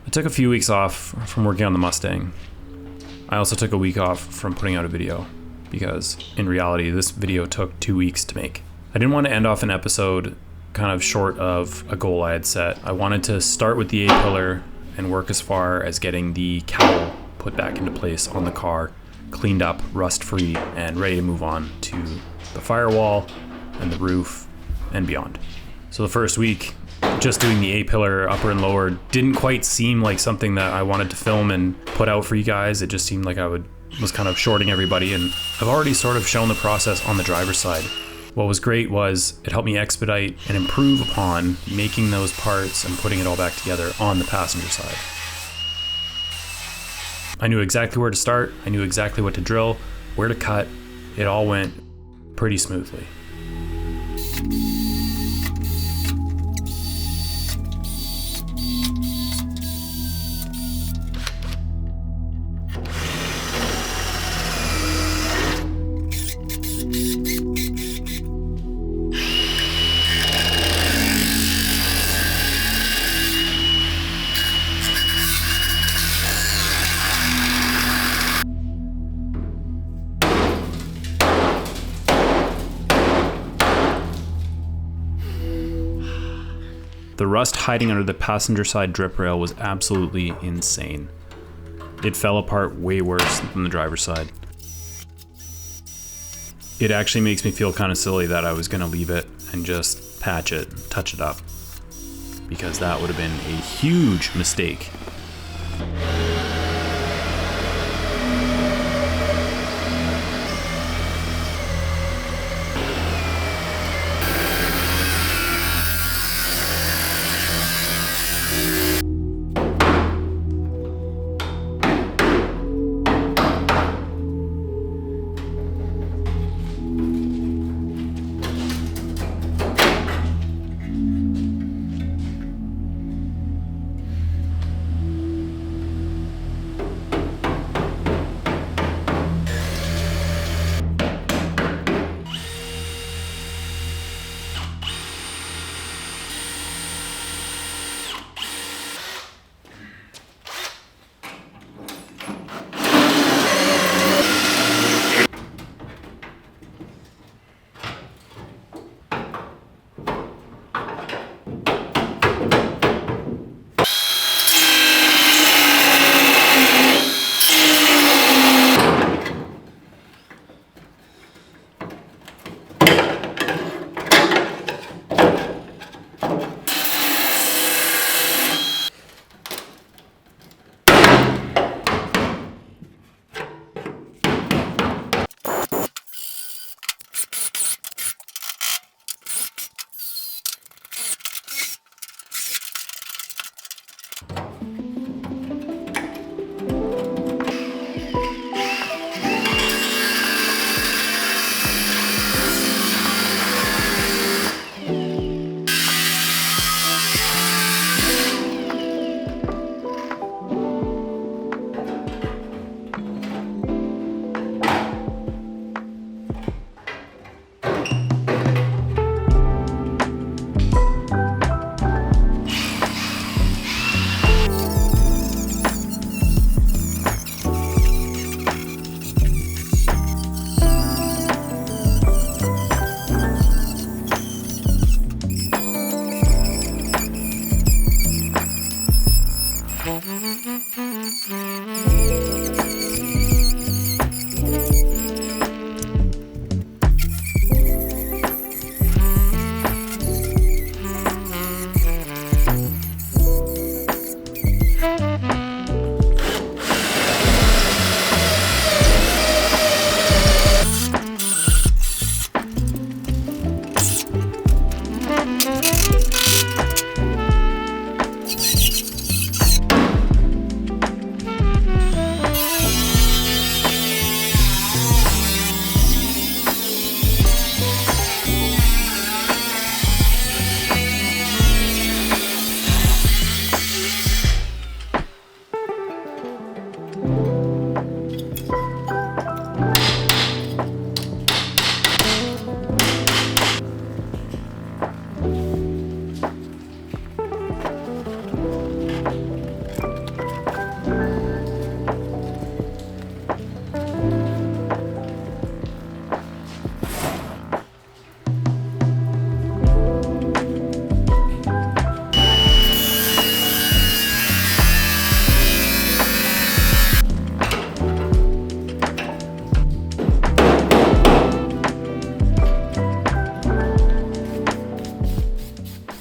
I took a few weeks off from working on the Mustang. I also took a week off from putting out a video because in reality, this video took 2 weeks to make. I didn't want to end off an episode kind of short of a goal I had set. I wanted to start with the A-pillar and work as far as getting the cowl put back into place on the car, cleaned up, rust-free, and ready to move on to the firewall and the roof and beyond. So the first week, just doing the A-pillar upper and lower didn't quite seem like something that I wanted to film and put out for you guys. It just seemed like I was kind of shorting everybody, and I've already sort of shown the process on the driver's side. What was great was it helped me expedite and improve upon making those parts and putting it all back together on the passenger side. I knew exactly where to start. I knew exactly what to drill, where to cut. It all went pretty smoothly. The rust hiding under the passenger side drip rail was absolutely insane. It fell apart way worse than the driver's side. It actually makes me feel kind of silly that I was going to leave it and just patch it, touch it up, because that would have been a huge mistake.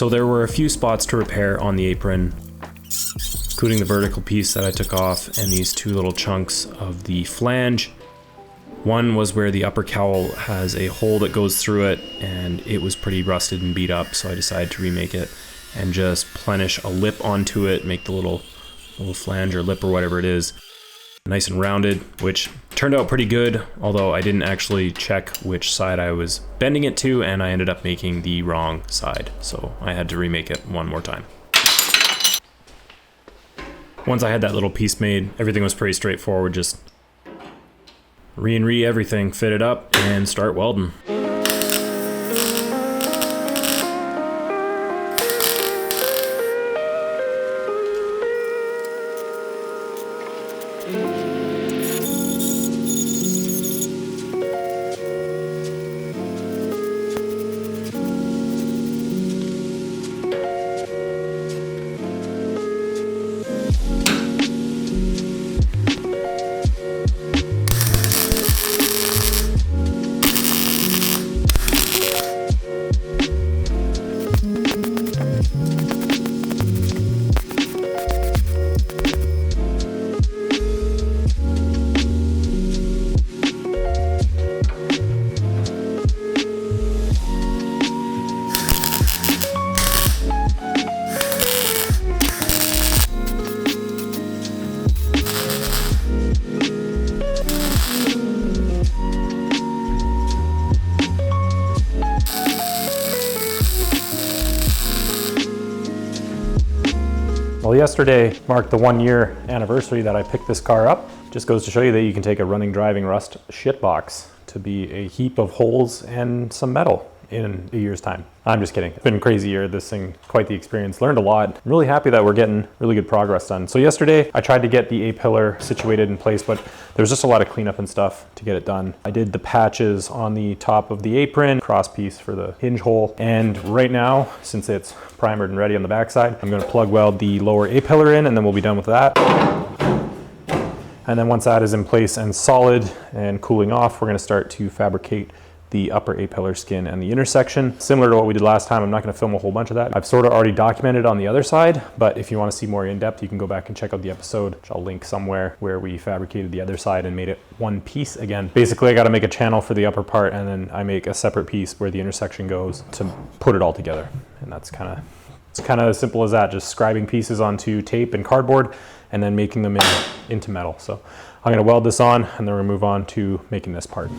So there were a few spots to repair on the apron, including the vertical piece that I took off and these two little chunks of the flange. One was where the upper cowl has a hole that goes through it, and it was pretty rusted and beat up, so I decided to remake it and just plenish a lip onto it, make the little flange or lip or whatever it is nice and rounded, which turned out pretty good, although I didn't actually check which side I was bending it to, and I ended up making the wrong side, so I had to remake it one more time. Once I had that little piece made, everything was pretty straightforward, just re everything, fit it up, and start welding. Well, yesterday marked the 1-year anniversary that I picked this car up. Just goes to show you that you can take a running, driving rust shitbox to be a heap of holes and some metal in a year's time. I'm just kidding. It's been a crazy year. This thing, quite the experience. Learned a lot. I'm really happy that we're getting really good progress done. So yesterday I tried to get the A-pillar situated in place, but there was just a lot of cleanup and stuff to get it done. I did the patches on the top of the apron, cross piece for the hinge hole, and right now, since it's primered and ready on the backside, I'm going to plug weld the lower A-pillar in, and then we'll be done with that. And then once that is in place and solid and cooling off, we're going to start to fabricate the upper A-pillar skin and the intersection. Similar to what we did last time, I'm not going to film a whole bunch of that. I've sort of already documented on the other side, but if you want to see more in depth, you can go back and check out the episode, which I'll link somewhere, where we fabricated the other side and made it one piece again. Basically, I got to make a channel for the upper part, and then I make a separate piece where the intersection goes to put it all together. And that's it's kind of as simple as that, just scribing pieces onto tape and cardboard and then making them into metal. So I'm going to weld this on, and then we're going to move on to making this part.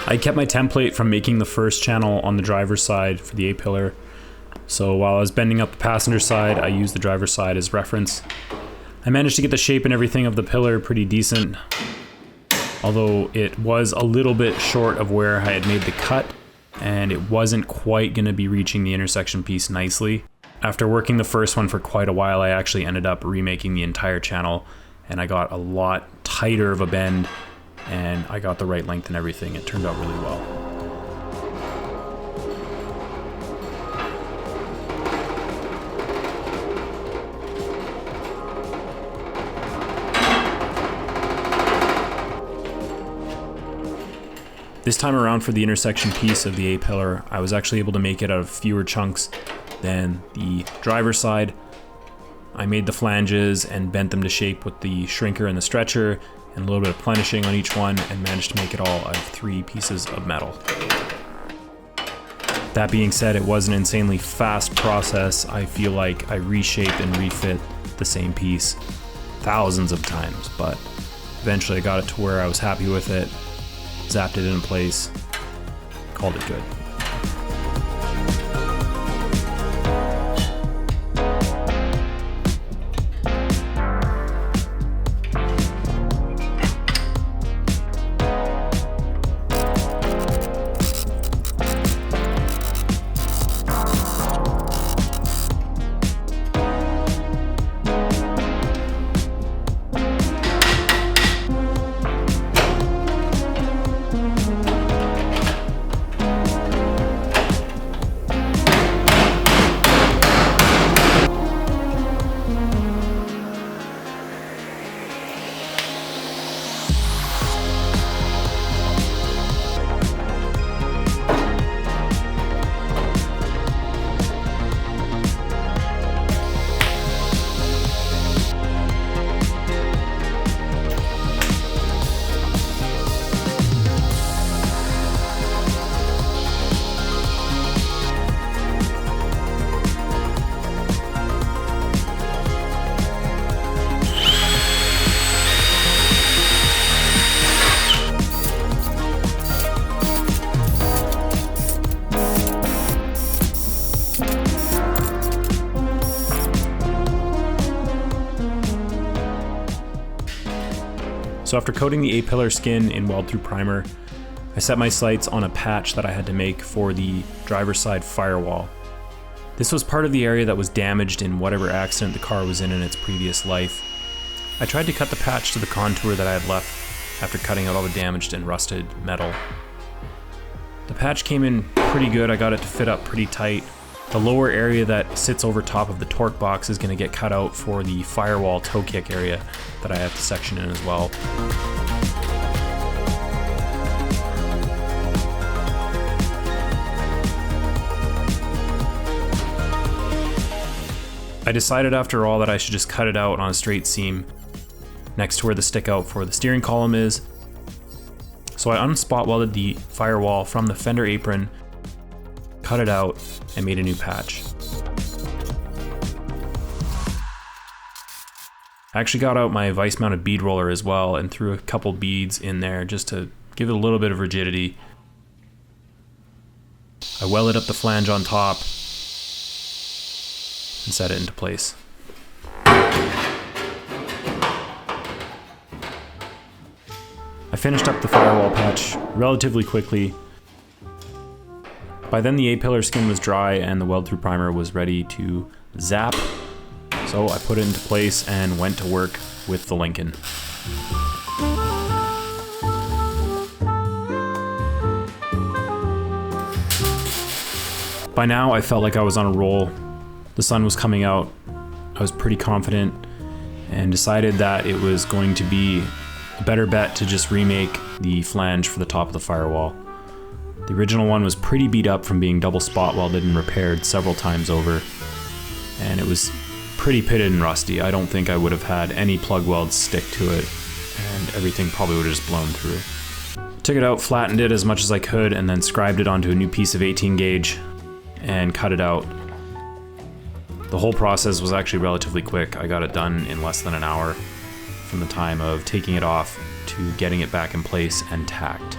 I kept my template from making the first channel on the driver's side for the A-pillar. So while I was bending up the passenger side, I used the driver's side as reference. I managed to get the shape and everything of the pillar pretty decent, although it was a little bit short of where I had made the cut, and it wasn't quite going to be reaching the intersection piece nicely. After working the first one for quite a while, I actually ended up remaking the entire channel, and I got a lot tighter of a bend, and I got the right length and everything. It turned out really well. This time around for the intersection piece of the A-pillar, I was actually able to make it out of fewer chunks than the driver's side. I made the flanges and bent them to shape with the shrinker and the stretcher, and a little bit of plenishing on each one, and managed to make it all out of 3 pieces of metal. That being said, it was an insanely fast process. I feel like I reshaped and refit the same piece thousands of times, but eventually I got it to where I was happy with it, zapped it in place, called it good. So after coating the A-pillar skin in weld-through primer, I set my sights on a patch that I had to make for the driver's side firewall. This was part of the area that was damaged in whatever accident the car was in its previous life. I tried to cut the patch to the contour that I had left after cutting out all the damaged and rusted metal. The patch came in pretty good. I got it to fit up pretty tight. The lower area that sits over top of the torque box is going to get cut out for the firewall toe kick area that I have to section in as well. I decided after all that I should just cut it out on a straight seam next to where the stick out for the steering column is. So I unspot welded the firewall from the fender apron, cut it out, and made a new patch. I actually got out my vice mounted bead roller as well and threw a couple beads in there just to give it a little bit of rigidity. I welded up the flange on top and set it into place. I finished up the firewall patch relatively quickly. By then the A-pillar skin was dry and the weld-through primer was ready to zap, so I put it into place and went to work with the Lincoln. By now I felt like I was on a roll. The sun was coming out. I was pretty confident and decided that it was going to be a better bet to just remake the flange for the top of the firewall. The original one was pretty beat up from being double spot welded and repaired several times over, and it was pretty pitted and rusty. I don't think I would have had any plug welds stick to it, and everything probably would have just blown through. Took it out, flattened it as much as I could, and then scribed it onto a new piece of 18 gauge and cut it out. The whole process was actually relatively quick. I got it done in less than an hour from the time of taking it off to getting it back in place and tacked.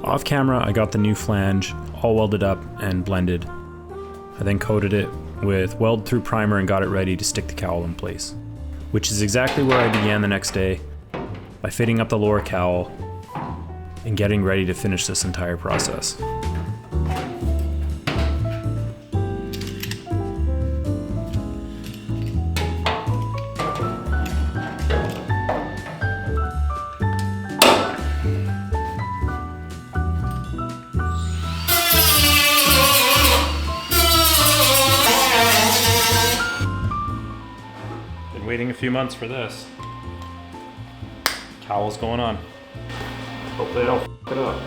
Off camera, I got the new flange all welded up and blended. I then coated it with weld-through primer and got it ready to stick the cowl in place, which is exactly where I began the next day, by fitting up the lower cowl and getting ready to finish this entire process. Waiting a few months for this. Cowl's going on. Hopefully I don't f*** it up.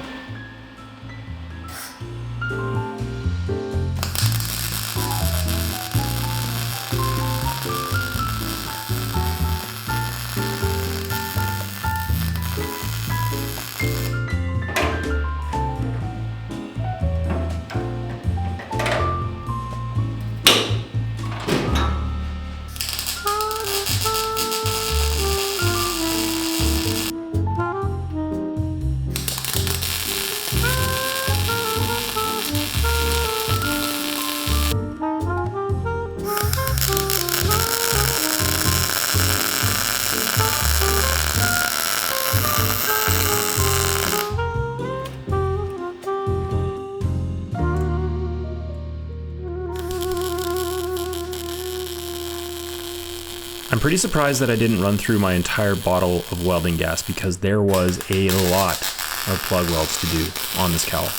I'm pretty surprised that I didn't run through my entire bottle of welding gas because there was a lot of plug welds to do on this cowl.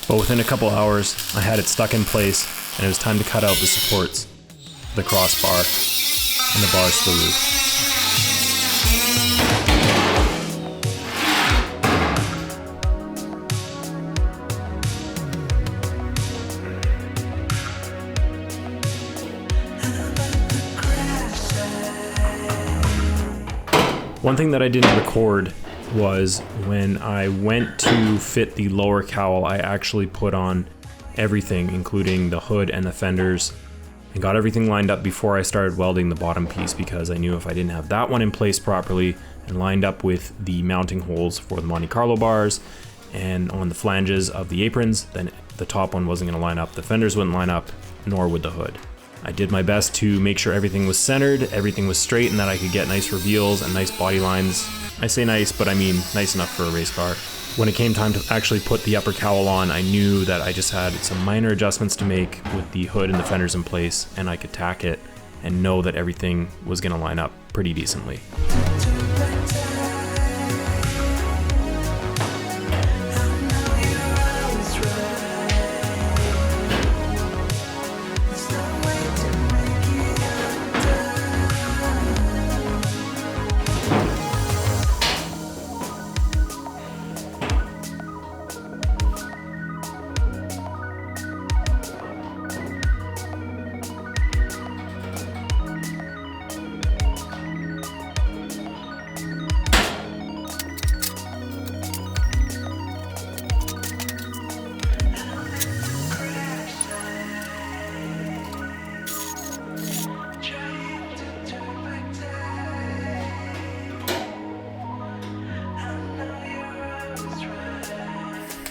But within a couple hours, I had it stuck in place and it was time to cut out the supports, the crossbar, and the bars to the roof. One thing that I didn't record was when I went to fit the lower cowl, I actually put on everything, including the hood and the fenders, and got everything lined up before I started welding the bottom piece, because I knew if I didn't have that one in place properly and lined up with the mounting holes for the Monte Carlo bars and on the flanges of the aprons, then the top one wasn't going to line up, the fenders wouldn't line up, nor would the hood. I did my best to make sure everything was centered, everything was straight, and that I could get nice reveals and nice body lines. I say nice, but I mean nice enough for a race car. When it came time to actually put the upper cowl on, I knew that I just had some minor adjustments to make with the hood and the fenders in place, and I could tack it and know that everything was going to line up pretty decently.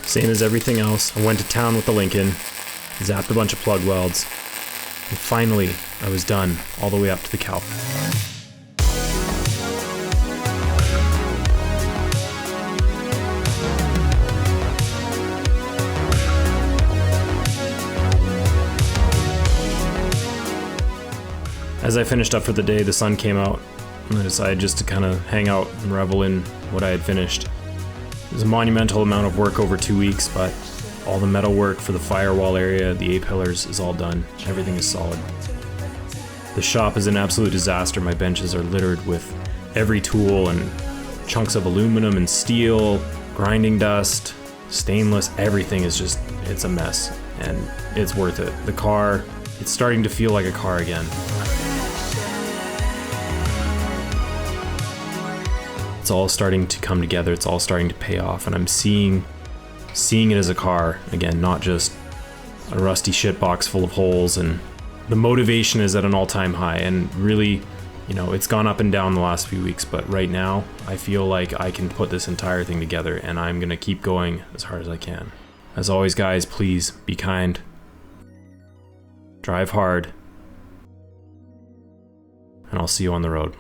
Same as everything else, I went to town with the Lincoln, zapped a bunch of plug welds, and finally I was done all the way up to the cowl. As I finished up for the day, the sun came out, and I decided just to kind of hang out and revel in what I had finished. It was a monumental amount of work over 2 weeks, but all the metal work for the firewall area, the A-pillars, is all done. Everything is solid. The shop is an absolute disaster. My benches are littered with every tool and chunks of aluminum and steel, grinding dust, stainless, everything is just, it's a mess, and it's worth it. The car, it's starting to feel like a car again. It's all starting to come together, it's all starting to pay off, and I'm seeing it as a car again, not just a rusty shitbox full of holes, and the motivation is at an all-time high, and really, you know, it's gone up and down the last few weeks, but right now I feel like I can put this entire thing together, and I'm gonna keep going as hard as I can. As always, guys, please be kind, drive hard, and I'll see you on the road.